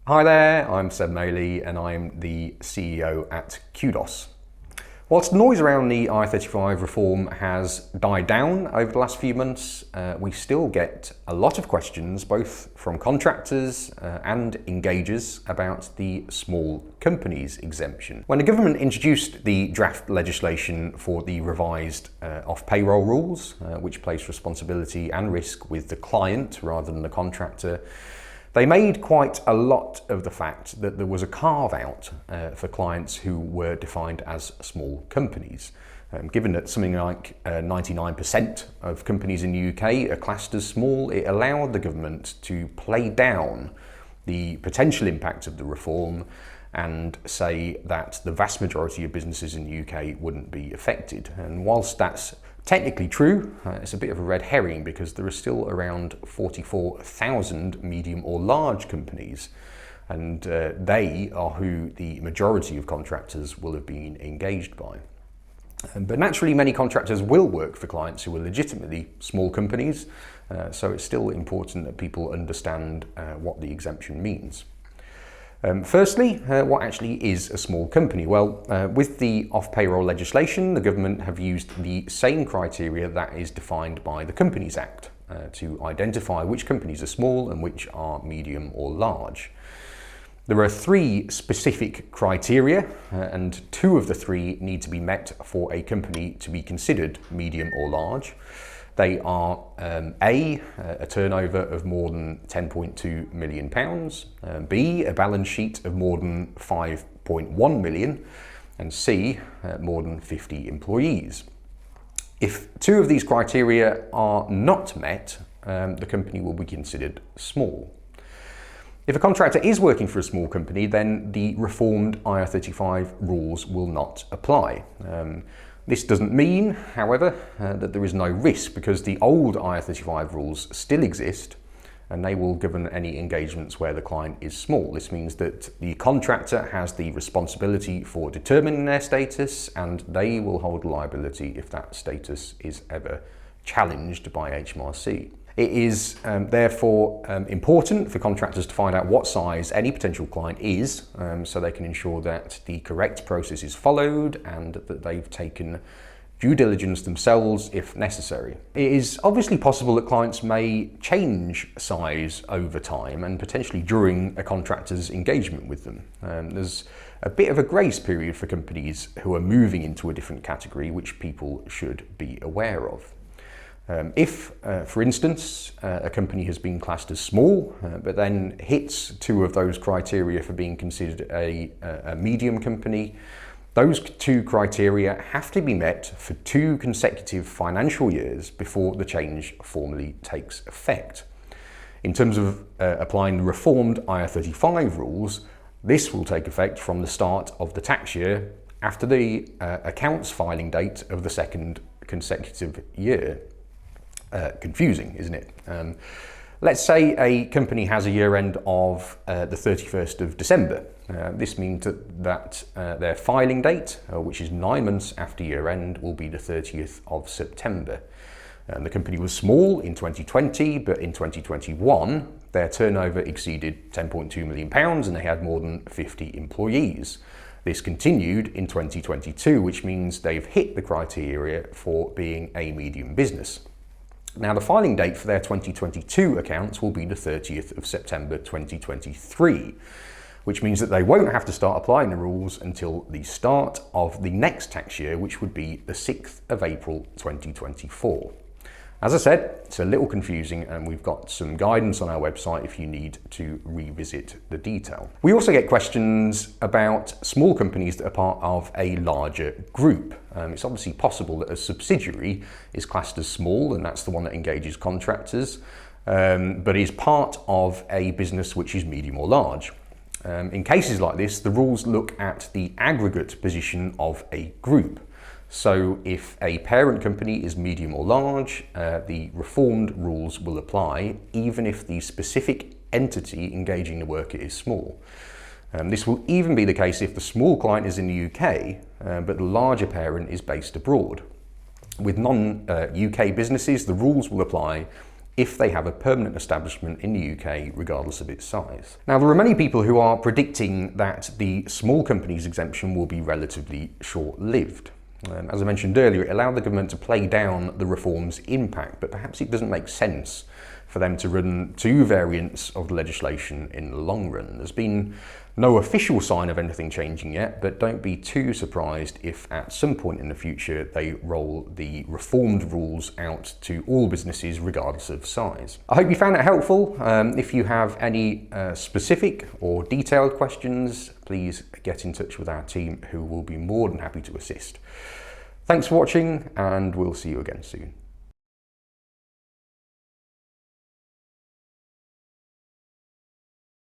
Hi there, I'm Seb Maley and I'm the CEO at Qdos. Whilst noise around the I-35 reform has died down over the last few months, we still get a lot of questions both from contractors and engagers about the Small Companies Exemption. When the government introduced the draft legislation for the revised off-payroll rules, which place responsibility and risk with the client rather than the contractor, they made quite a lot of the fact that there was a carve-out for clients who were defined as small companies. Given that something like 99% of companies in the UK are classed as small, it allowed the government to play down the potential impact of the reform and say that the vast majority of businesses in the UK wouldn't be affected. And whilst that's technically true, it's a bit of a red herring because there are still around 44,000 medium or large companies, and they are who the majority of contractors will have been engaged by. But naturally, many contractors will work for clients who are legitimately small companies, so it's still important that people understand what the exemption means. Firstly, what actually is a small company? Well, with the off-payroll legislation, the government have used the same criteria that is defined by the Companies Act to identify which companies are small and which are medium or large. There are three specific criteria, and two of the three need to be met for a company to be considered medium or large. They are A, a turnover of more than £10.2 million, B, a balance sheet of more than 5.1 million, and C, more than 50 employees. If two of these criteria are not met, the company will be considered small. If a contractor is working for a small company, then the reformed IR35 rules will not apply. This doesn't mean, however, that there is no risk, because the old IR35 rules still exist and they will govern any engagements where the client is small. This means that the contractor has the responsibility for determining their status, and they will hold liability if that status is ever challenged by HMRC. It is therefore important for contractors to find out what size any potential client is, so they can ensure that the correct process is followed and that they've taken due diligence themselves if necessary. It is obviously possible that clients may change size over time and potentially during a contractor's engagement with them. There's a bit of a grace period for companies who are moving into a different category, which people should be aware of. If, for instance, a company has been classed as small, but then hits two of those criteria for being considered a medium company, those two criteria have to be met for 2 consecutive financial years before the change formally takes effect. In terms of applying the reformed IR35 rules, this will take effect from the start of the tax year after the accounts filing date of the second consecutive year. Confusing, isn't it? Let's say a company has a year end of the 31st of December. This means that their filing date, which is 9 months after year end, will be the 30th of September. The company was small in 2020, but in 2021, their turnover exceeded £10.2 million and they had more than 50 employees. This continued in 2022, which means they've hit the criteria for being a medium business. Now, the filing date for their 2022 accounts will be the 30th of September 2023, which means that they won't have to start applying the rules until the start of the next tax year, which would be the 6th of April 2024. As I said, it's a little confusing, and we've got some guidance on our website if you need to revisit the detail. We also get questions about small companies that are part of a larger group. It's obviously possible that a subsidiary is classed as small, and that's the one that engages contractors, but is part of a business which is medium or large. In cases like this, the rules look at the aggregate position of a group. So if a parent company is medium or large, the reformed rules will apply even if the specific entity engaging the worker is small. This will even be the case if the small client is in the UK, but the larger parent is based abroad. With non-UK businesses, the rules will apply if they have a permanent establishment in the UK, regardless of its size. Now, there are many people who are predicting that the Small Companies Exemption will be relatively short-lived. As I mentioned earlier, it allowed the government to play down the reform's impact, but perhaps it doesn't make sense for them to run two variants of the legislation in the long run. There's been no official sign of anything changing yet, but don't be too surprised if at some point in the future they roll the reformed rules out to all businesses regardless of size. I hope you found that helpful. If you have any specific or detailed questions, please get in touch with our team who will be more than happy to assist. Thanks for watching, and we'll see you again soon.